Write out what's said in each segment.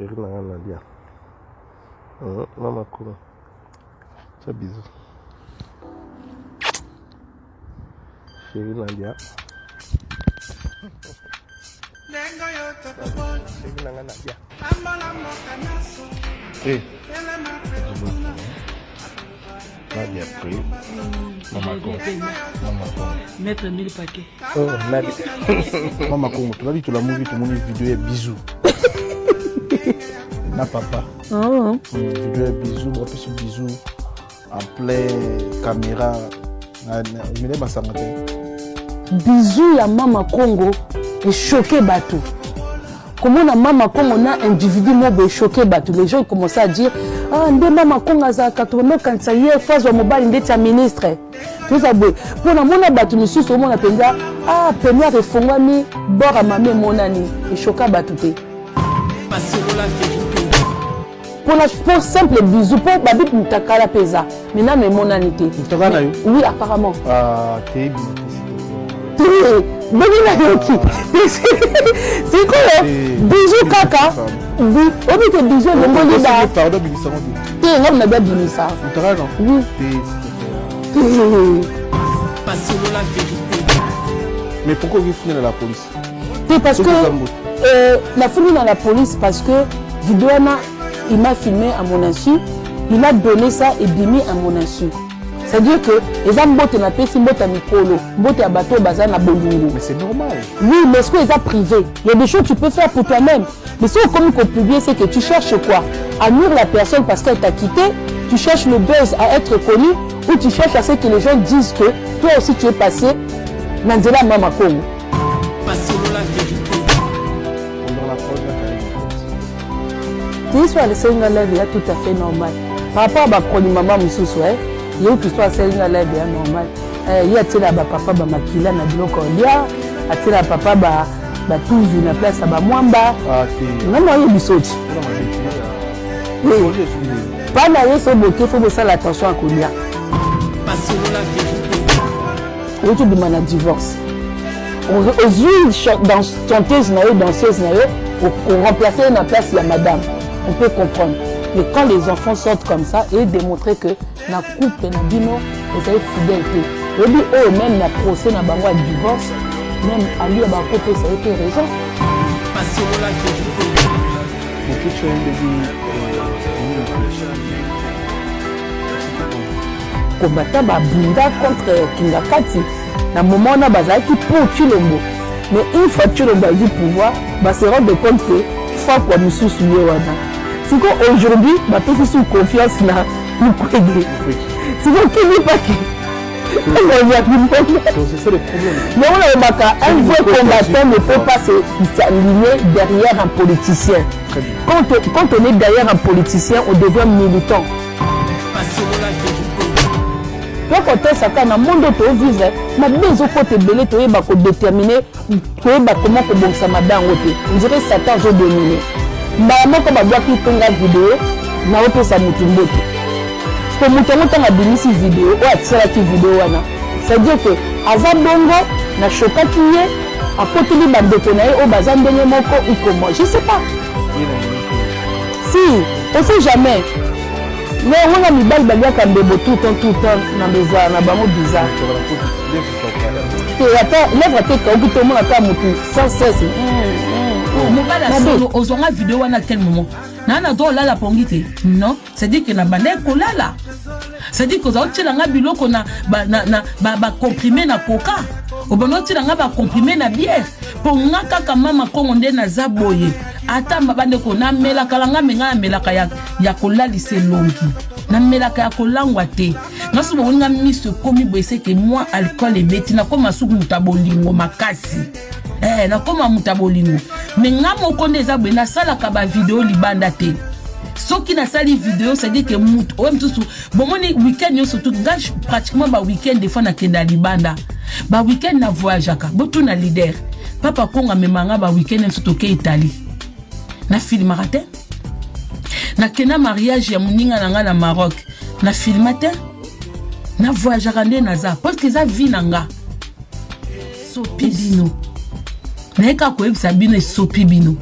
Chérie Nadia. Maman cool. C'est bisous. Chérie Nadia. Chérie Nadia. Hey. Nadia pris. Maman cool. Mettre 1000 paquets. Oh, Nadia. Maman cool. Tu l'as dit, tu l'as mouillé, tu m'as dit vidéo et bisous. Na papa. Oh. Vidéo bisous, on fait bisous en plein caméra. Bisous ya Mama Congo est choqué bateau. Comment na Mama Congo na individu mo choqué bateau. Les gens commencent à dire ah ndé Mama Congo za 80 quand ça y est phase au mobile ndé ministre. Tout ça bon. Pour na mona bateau monsieur so mona penza ah première refongwami bora mame monani et choqué bateau té. Pour simple bisou, pour Babi Moutakala Pesa. Maintenant, mais mon anité. Oui, apparemment. Ah, t'es bien. C'est quoi? Bisou kaka. Oui, on dit que bisou, le mot est là. Pardon, Binissa. T'es un homme de Binissa. Oui. Mais pourquoi vous fouillez dans la police? C'est parce que la fouille dans la police parce que vidéo il m'a filmé à mon insu, il a donné ça et bimi à mon insu. C'est-à-dire que les gens botent na pesi botent à mikolo, botent à bateau bazar na bolungu. Mais c'est normal. Oui, mais ce que les a privé, il y a des choses que tu peux faire pour toi-même. Mais ce comme qu'on publie, c'est que tu cherches quoi? À nuire la personne parce qu'elle t'a quitté, tu cherches le buzz à être connu, ou tu cherches à ce que les gens disent que toi aussi tu es passé Nanzela Mama Congo. Passez la vérité. L'histoire de Sélinga Live est tout à fait normale. Par rapport à ma chronique maman Moussous, il y a une histoire de Sélinga Live est normale. Il y a un papa qui makila na biloko lia, a papa ba tout vu na place ba mwamba. Non non, il y a bisoti. Pas na yeso bloqué, faut faire attention à Kolia. Passez la vérité. Et tu demandes un divorce. Aux yeux dans chanteuse na danseuse na on remplacer la place la madame. On peut comprendre. Mais quand les enfants sortent comme ça et démontrer que na couple na bino vous avez fidélité. Et puis eux même na procès na bango à divorce, même à lui ba côté ça a été raison. Passez la vérité. Pour que tu aies des combattant ba bunda contre Kingakati. Na moment na bazaki pour Chilombo. Mais une fois Chilombo a du pouvoir, ba se rendre compte que fois quoi monsieur soulier wana. C'est qu'aujourd'hui, ma personne sous confiance là, nous créer. C'est qu'il n'est pas qui. C'est ça le problème. Mais on a un vrai combattant ne peut pas s'aligner derrière un politicien. Quand on est derrière un politicien, on devient militant. Donc quand on s'attend à un monde où vise, ma maison côté belé, tu es déterminé, tu es comment que bon ça m'a dangoté. On dirait Satan veut dominer. Maman comme a bloqué ton vidéo, na auto sa mutumbote. Parce que mutumbo tanga binisi vidéo, ou atira ki vidéo wana. C'est-à-dire que azabongo na chokaki ye, apoteli bandeko na ye o bazandenge moko ou comment, je sais pas. Si, on sait jamais. Mais on a mis balle baliaka mbebo tout le temps na bezwa na bango bizarre. Et attends, l'œuvre te ka okuto mo na ka mutu sans cesse. Mobala solo ozonga vidéo wana à quel moment nana do lala pongite non c'est dire que na bande kolala c'est dire que za otilanga biloko na ba comprimer na coca obono otilanga ba comprimer na bière ponga kaka Mama Congo nde na zaboye ata bande ko na mela kalanga menga melaka ya kolalise longi na melaka ya kolangwa te ngaso bonga miso komi boyese que moi alcool et betina comme asuku mutabolingo makasi na koma mutabolingo mais nga moko ndeza bwe na sala ka ba vidéo libanda te soki na sali vidéo c'est dire que mutu o mtusu bomoni weekend yo surtout nga pratiquement ba weekend des fois na kenda libanda ba weekend na voyage aka botu na leader papa Konga memanga ba weekend surtout ke Italie na filmaka te na kena mariage ya muninga na nga na Maroc na filmate na voyage aka nde naza parce que za vie nanga so pibino. Neka ko ebisa bino esopi bino.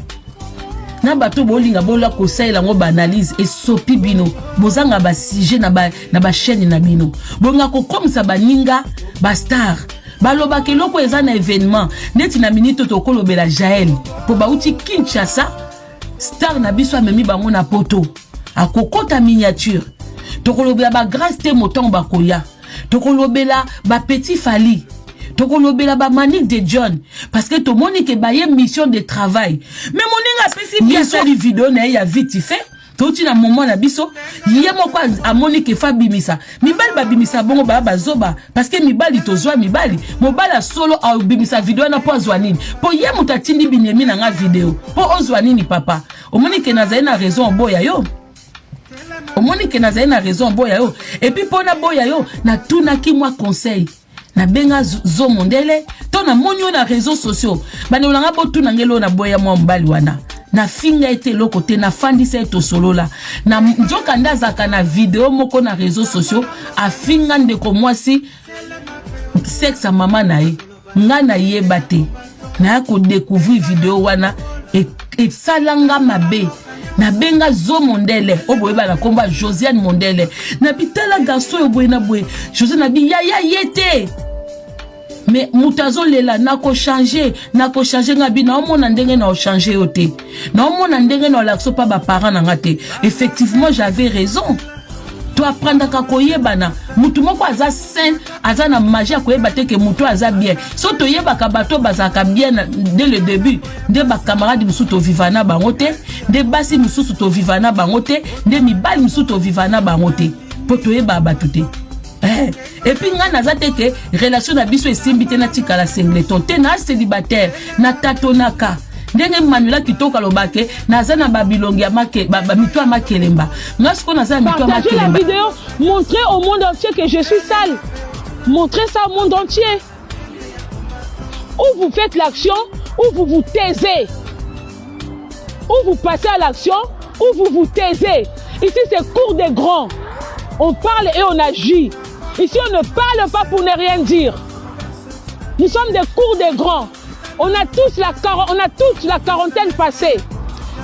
na bato bolinga bola kosalela ngo ba analyse et sopi bino bozanga ba sujet na ba chaîne na bino bonga ko comme ça baninga ba star baloba ke loko eza na événement neti na minute to kolobela Jaël po bauti Kinshasa star na biso amemi bango na poto akokota miniature to kolobela ba grâce te moton bakoya to kolobela ba petit Fali tokolobela ba Manique de John parce que to monique baye mission de travail mais moninga pesi bien ça li vidéo na ya vite fait toti na moment na biso yemo kwa a Monique Fabi misa mibali ba bimisa bongo ba bazoba parce que mibali tozwa mibali mobala solo a bimisa vidéo na po zwanini po ye mutatindi binyemi na nga vidéo po ozwanini papa o Monique na zaina raison boya yo o Monique na zaina raison boya yo et puis pona boya yo na tuna ki moi conseil na benga zo mondele to na monyo na réseaux sociaux bane ulanga botu na ngelo na boya mwa mbali wana na finga ete lokote na fandisa eto solola na njoka ndazaka na video moko na réseaux sociaux a finga ndeko mwasi sexe a mama na ye nga na yeba te na ko découvrir video wana et salanga mabe na benga zo mondele oboyeba na komba Josiane Mondele na bitala garçon oboye na boye Josiane na bi ya yete mais mutazo lela nako changer ngabi na omona ndenge na changer yote na omona ndenge na lakso pa ba parents na ngate effectivement j'avais raison to apprendre ka koyebana mutu moko aza sain aza na magie koyeba te ke mutu aza bien so to yeba ka bato bazaka bien dès le début de ba camarade musu to vivana bangote de basi musu to vivana bangote de mibali musu to vivana bangote poto yeba batute et puis nga nazate ke relation na biso esimbite na tikala singleton te na célibataire na tatonaka ndenge Manuela kitoka lobake nazana babilongi ya make mitwa makelemba ngasko nazana mitwa makelemba. Partagez la vidéo, montrez au monde entier que je suis sale. Montrez ça au monde entier. Ou vous faites l'action, ou vous vous taisez. Ou vous passez à l'action, ou vous vous taisez. Ici c'est cours des grands. On parle et on agit. Ici, on ne parle pas pour ne rien dire. Nous sommes des cours des grands. On a tous la quarantaine passée.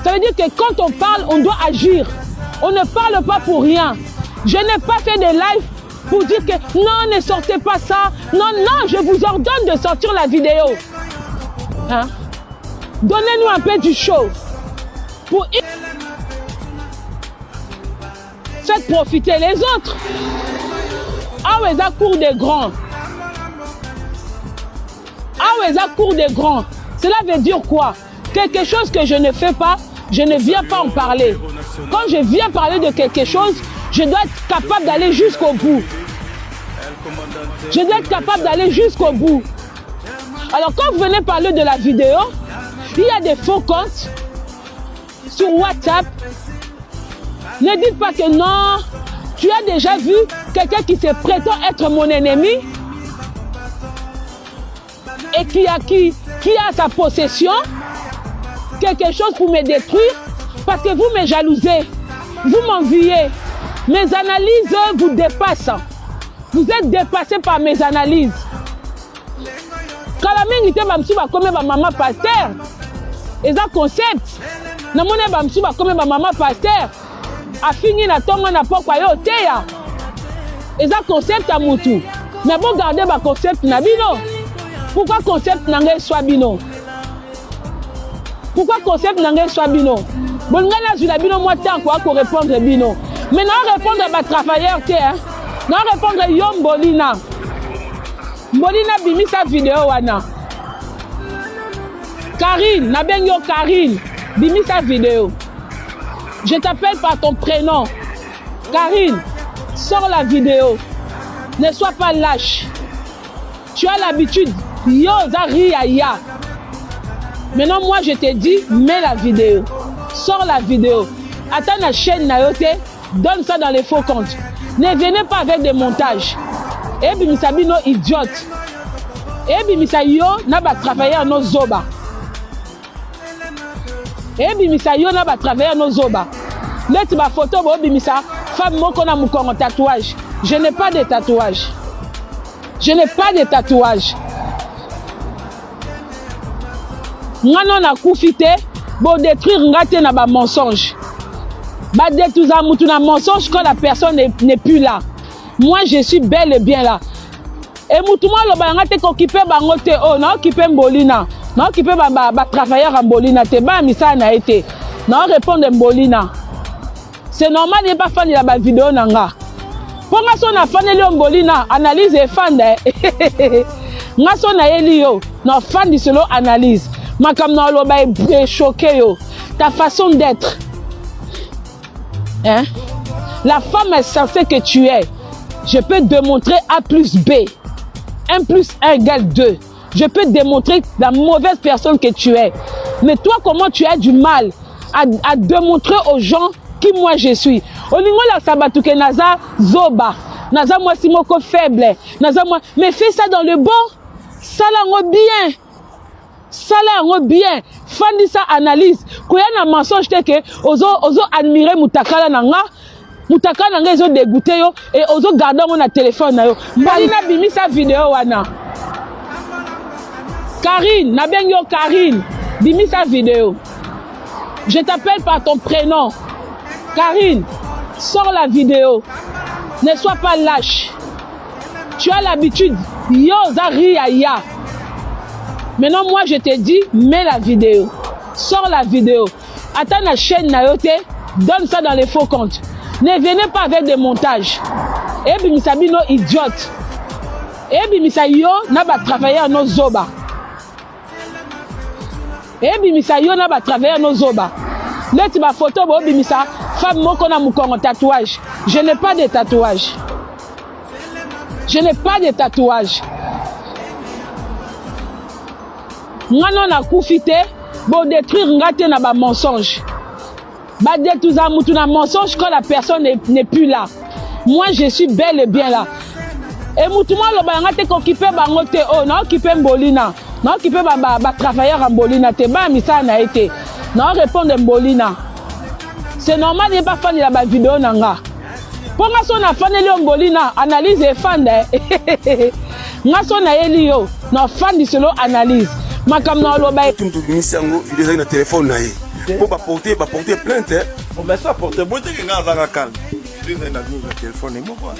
Ça veut dire que quand on parle, on doit agir. On ne parle pas pour rien. Je n'ai pas fait de live pour dire que non, ne sortez pas ça. Non, non, je vous ordonne de sortir la vidéo. Hein? Donnez-nous un peu du show. Pour faites profiter les autres. Ah ouais, ça court des grands. Ah ouais, ça court des grands. Cela veut dire quoi? Quelque chose que je ne fais pas, je ne viens pas en parler. Quand je viens parler de quelque chose, je dois être capable d'aller jusqu'au bout. Je dois être capable d'aller jusqu'au bout. Alors quand vous venez parler de la vidéo, il y a des faux comptes sur WhatsApp. Ne dites pas que non, tu as déjà vu quelqu'un qui se prétend être mon ennemi et qui a sa possession, quelque chose pour me détruire, parce que vous me jalousez, vous m'enviez. Mes analyses vous dépassent. Vous êtes dépassé par mes analyses. Quand la main était comme ma maman pasteur, et ça concept, na mon comme ma maman pasteur. A fini na tonga na pokwa yo teya. Eza concept à mutu. Mais bon garder ba concept na bino. Pourquoi concept na ngai soit bino? Pourquoi concept na ngai soit bino? Bon ngana zula bino moi tant quoi ko répondre bino. Mais non répondre ba travailleur te hein. Non répondre yo Mbolina. Mbolina bimi sa vidéo wana. Karine, na ben yo Karine, bimi sa vidéo. Je t'appelle par ton prénom. Karine, sors la vidéo. Ne sois pas lâche. Tu as l'habitude. Yo, Zari, ya. Maintenant, moi, je te dis, mets la vidéo. Sors la vidéo. Attends la chaîne Nayote. Donne ça dans les faux comptes. Ne venez pas avec des montages. Et puis, Misabino, idiote. Et puis, Misayo, n'a pas travaillé à nos zoba. Et bimisa yo na ba travailler nos zoba. Net ba photo bo bimisa femme moko na mukongo tatouage. Je n'ai pas de tatouage. Je n'ai pas de tatouage. Ngano na kufite Bon détruire ngate na ba mensonge. Ba détruire mutu na mensonge quand la personne n'est plus là. Moi je suis bel et bien là. Et mutu moi lo ba ngate ko occupé bango te oh na occupé Mbolina. Na occupé ba travailleur en Mbolina te ba misa na été. Na répondre Mbolina. C'est normal il pas fan de la vidéo nanga. Pour nga so na fan le Mbolina analyse et fan de. Nga so na yeli yo na fan de solo analyse. Ma comme na lo ba choqué yo. Ta façon d'être. Hein? La femme est censée que tu es. Je peux démontrer A plus B. 1 plus 1 égale 2. Je peux démontrer la mauvaise personne que tu es. Mais toi, comment tu as du mal à démontrer aux gens qui moi je suis. Olingo la sabatuke naza zoba. Naza moi simoko faible. Naza moi. Mais fais ça dans le bon. Salango bien. Salango bien. Fandi sa analyse. Koya na mensonge te que ozo admirer mutakala nanga. Mutakala nanga ezo dégoûter yo et ozo garder mon téléphone na yo. Mbalina bimi sa vidéo wana. Karine, Nabengyo Karine, bimi sa vidéo. Je t'appelle par ton prénom. Karine, sors la vidéo. Ne sois pas lâche. Tu as l'habitude. Yo zari ya. Maintenant, moi, je te dis, mets la vidéo. Sors la vidéo. Attends la chaîne Nayote. Donne ça dans les faux comptes. Ne venez pas avec des montages. Et puis, misabi no idiote. Et puis, misayo n'a pas travaillé à nos zoba. Et puis, misayo n'a pas travaillé à nos zoba. Là, tu ma photo, bon, bimisa, femme, moi, qu'on a mon tatouage. Je n'ai pas de tatouage. Je n'ai pas de tatouage. Moi, non, na koufité, bon, détruire, ngate na ba mensonge. Ba détruire, moutou na mensonge quand la personne n'est plus là. Moi, je suis bel et bien là. Et moutou, moi, le ba ngate occupé bango te, oh, na occupé Mbolina. Na occupé ba travailleur en Mbolina te, ba misa na été. Non, répondre Mbolina. C'est normal, il n'est pas fan de la vidéo nanga. Pour nga so na fan de Mbolina, analyse et fan de. Nga so na yeli yo, na fan de solo analyse. Ma comme na lo ba. Tout ministre vidéo na téléphone na ye. Pour pas porter plainte. On met ça porter bon que nga za calme. Vidéo na téléphone mo quoi.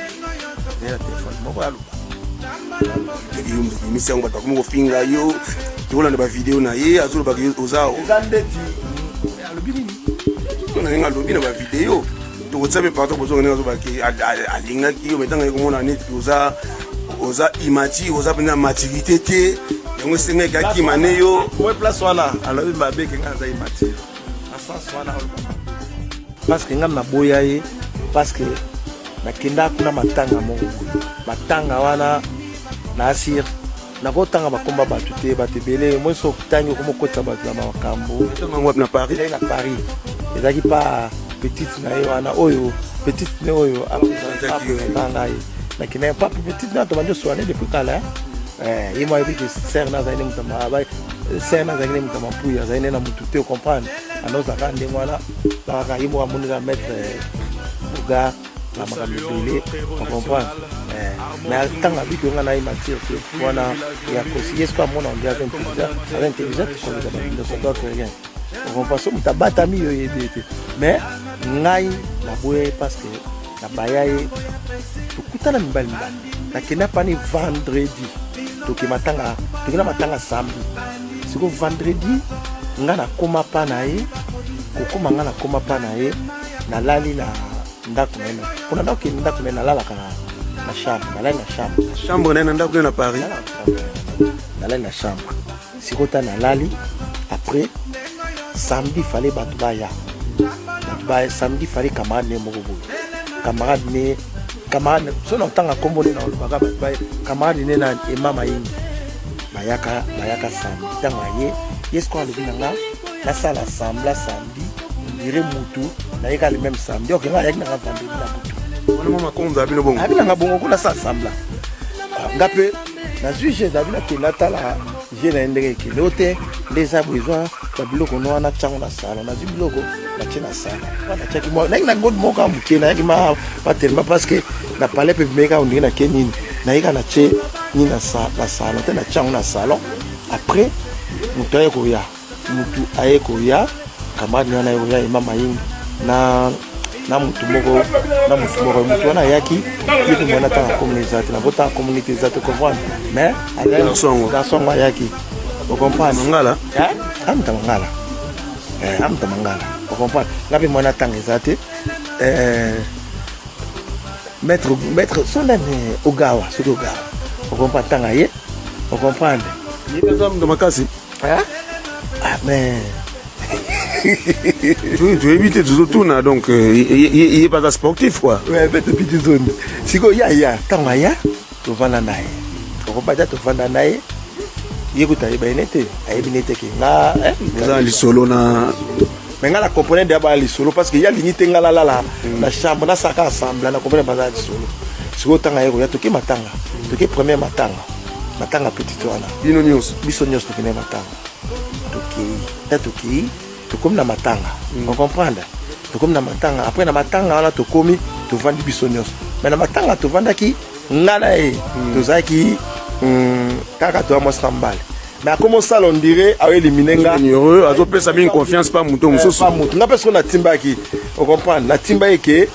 Et la téléphone mo quoi. Le ministre ba ko mo finga yo. Tu vois na vidéo na ye, azolo ba oza. On a un lobby dans la vidéo. Tu vois ça, mais partout pour nous à l'ingaki, au mettant comme on a net oza imati, oza pena maturité té. Donc c'est un gars qui manéo. Ouais place wana, alors il m'a bé que nga za imati. À sens wana. Parce que nga na boyaye, parce que na kenda kuna matanga mongo. Matanga wana na asir. Na kotanga bakomba batu te batebele moi so tangi comme kota batu na makambo. Na Paris. Na Paris. Ezaki pas petite na wana oyo petite ne oyo après na kina pas petite na to banjo soane depuis kala il m'a dit que serre na zaine mutama ba serre na zaine mutama puya zaine na mutute comprendre anoza kande mwana ba yimo amuni na mettre buga na makambele comprendre na tanga biko nga na imatier que wana ya conseiller quoi mon on dit avec intelligent comme ça dans d'autres rien on va passer mutabata mi yo yebete mais ngai na boye parce que na bayaye tukutana mbali na kena pani vendredi tukina matanga samedi siko vendredi nga na koma pa na ye kokoma nga na koma pa na ye na lali na ndako na kuna ndako ndako na lala kana na chambre na lali na chambre na ndako na Paris na lali na chambre siko ta na lali après samedi fallait batubaya samedi fallait camarade ne moko camarade so na tanga kombo na olobaka batubaya camarade ne na emama yini bayaka samedi tanga ye yesko alobi nanga na sala sambla samedi dire mutu na yeka le même samedi ok nga yaki na vendredi na mutu wana mama konza abino bongo abina nga bongo kuna sa sambla ngape na juge zabina kenda tala je na ndenge kilote les a besoin de biloko no na chango na sala na biloko na china sala na chaki mo na god mo ka muke na ma pas tellement parce que na palais peut meka on na kenini na yika na che ni na sala na chango na salon après mutu aye koya camarade wana ya mama yingi na mutu moko wana yaki yiki mwana ta communauté na bota communauté za te comprendre mais garçon wa yaki vous comprenez mangala amta mangala vous comprenez ngapi mwana tanga zate maître son nom Ogawa vous comprenez tanga ye vous comprenez il est de makasi mais tu évites de tout là donc il est pas sportif quoi ouais mais depuis des zones siko ya tanga ya to vana naye ko baja to vana naye yekuta ibainete ayibinete ke nga za li solo na mais nga la comprendre d'abord li solo parce que ya lignité nga la na chambre na saka ensemble na comprendre pas li solo siko tanga yeko ya toki matanga toki premier matanga petit wana biso nyos toki na matanga toki comme na matanga on comprendre comme na matanga après na matanga wana to komi to vandi bisonyos mais na matanga to vandaki ngana to zaki kaka to amo sambal mais comme ça on dirait a éliminé nga heureux azo pesa bien confiance pas muto musoso pas muto nga parce qu'on a timbaki on comprendre na timba que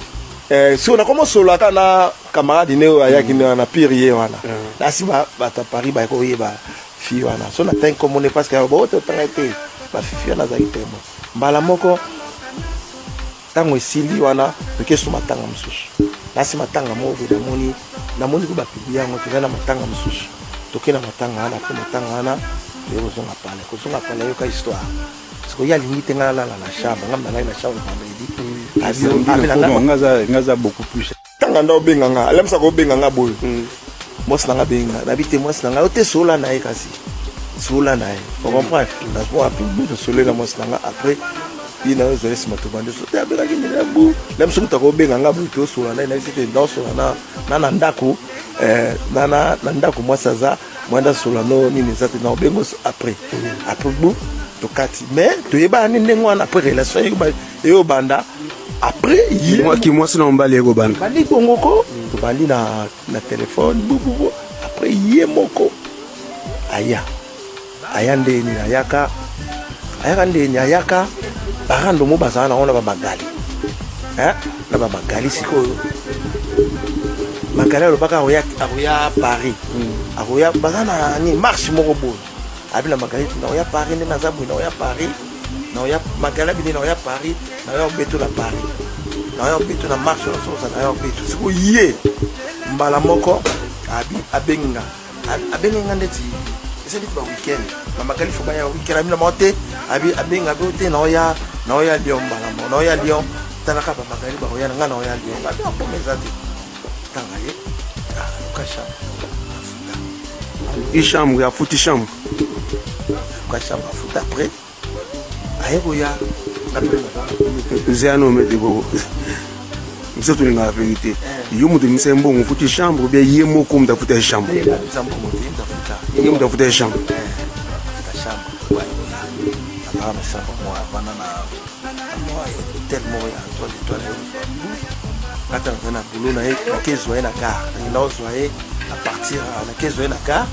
si on a commencé solo na camarade ne ayaki na pire wana na si ba ta Paris ba ko yeba fi wana so na tan comme on est parce que ba to tangate ba fi na zaki temo mbala moko tango esili wana tokesu matanga mosusu nasi matanga moko namoni ko bapibi yango toza na matanga mosusu toke na matanga wana po matanga wana kozonga pale yoka histoire siko ya lingi te ngala la chambre ngamba na chambre vendredi ngaza beaucoup plus tanga ndo benganga alemsa ko benganga boyo mos nanga benga na bite mos nanga ote sola na ekasi sola na on comprend na ko apu de sola na mos nanga après il na zo lesima to bande so ta bela kimi na bu lem so ko benganga bu to sola na site ndo sola na ndako na ndako mwasaza mwanda sola no nini zate na bengo après bu to kati mais to yeba ni ndengwana après relation yo banda après moi sina mbali ego banda bandi bongoko to bandi na téléphone bu après yé moko aya ndeni ayaka ndeni ayaka barando mo bazana ona ba magali na ba magali sikoyo magali lo baka aroya Paris aroya bazana ni marche moko bo abila magali na oya Paris na zabu na oya Paris na oya magali bi na oya Paris na oya beto la Paris na oya beto na marche na so na oya beto siko yé mbala moko abenga ndeti c'est le week-end magali faut baya week-end amina monte abenga bote na oya Lyon mbala mo na oya Lyon tanaka ba magali ba oya ngana oya Lyon ngabe ko mezati tangaye kasha chambre ya futi chambre kasha ba futa après ayeko ya zeno me debo mse tu nga vérité yo mutu mse mbongo futi chambre bien yemo ko mta futa chambre yemo mta futa chambre na chambre moi bana na moi tellement ya toile kata na boulot na kezo na car na ozoe à partir na kezo na car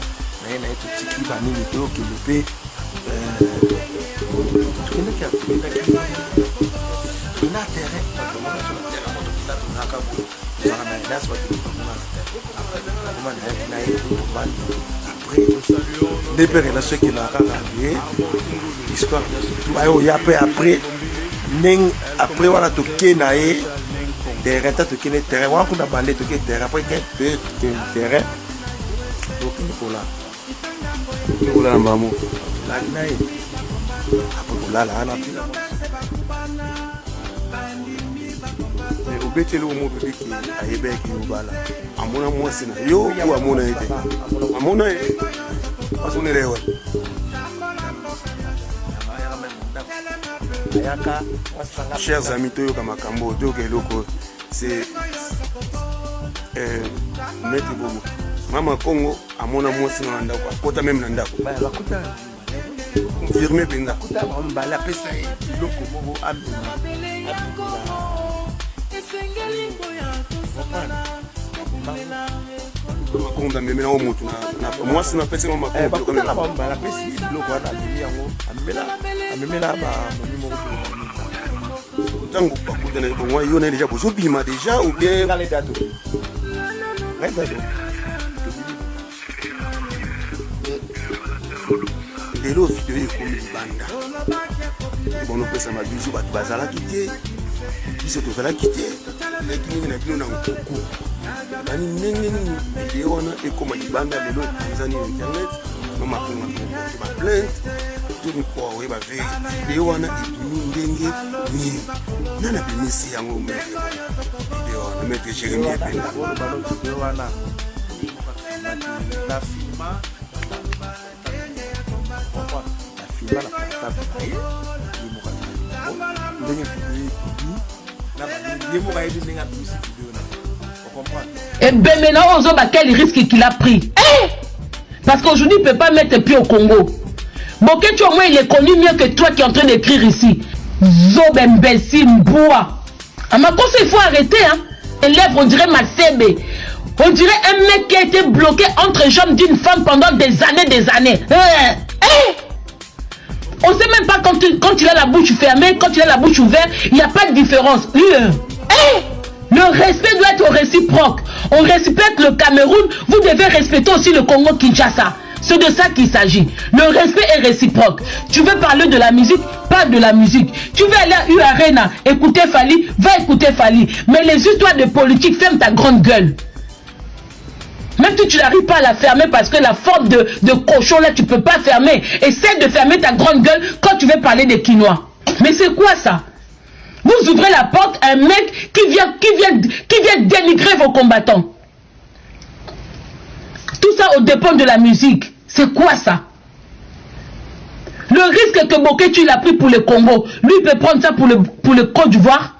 na tout tiki ba nini to kilope na terrain des relations qui n'a pas histoire après on a toqué naé terrain ta toqué ne terrain on a bandé toqué terrain après terrain donc il la maman la naé après là ana mais obetele o mo bébé qui ayebe ki ubala amona mwasi na yo ou amona ete amona asone lewa chers amis toyoka makambo toyoka eloko c'est maître bomo mama Congo amona mwasi na ndako akota même na ndako confirmé benza kota mbala pesa eloko moko amina makonda meme na omutu na mwasi na pesa mama bakota na mbala pesa eloko wana amemi yango amemela ba mami moko tant que tu as déjà besoin de déjà ou bien lelo vidéo ekomi libanda bono pesa mabiso bato bazalaki te biso tozalaki te eleki mingi na bino na nkuku bani ndenge nini vidéo wana ekoma libanda lelo epanzani na internet nomakonga baplainte tomikoa oyeba ve vidéo wana ebimi ndenge nini nana bimisi yango vidéo wana maître Jérémie Ebenda et ben maintenant on voit quel risque qu'il a pris. Parce qu'aujourd'hui il ne peut pas mettre pied au Congo. Boketu au moins il est connu mieux que toi qui est en train d'écrire ici. Zob imbécile, bois. À ma cause il faut arrêter hein. Les lèvres on dirait Masebe. On dirait un mec qui a été bloqué entre les jambes d'une femme pendant des années. On ne sait même pas quand il a la bouche fermée, quand il a la bouche ouverte, il n'y a pas de différence. Le respect doit être réciproque. On respecte le Cameroun, vous devez respecter aussi le Congo-Kinshasa. C'est de ça qu'il s'agit. Le respect est réciproque. Tu veux parler de la musique, parle de la musique. Tu veux aller à U-Arena, écouter Fali, va écouter Fali. Mais les histoires de politique, ferme ta grande gueule. Même si tu n'arrives pas à la fermer parce que la forme de cochon là, tu ne peux pas fermer. Essaie de fermer ta grande gueule quand tu veux parler des Quinois. Mais c'est quoi ça? Vous ouvrez la porte à un mec qui vient dénigrer vos combattants. Tout ça au dépend de la musique. C'est quoi ça? Le risque que Boketu il a pris pour le Congo, lui il peut prendre ça pour le Côte d'Ivoire.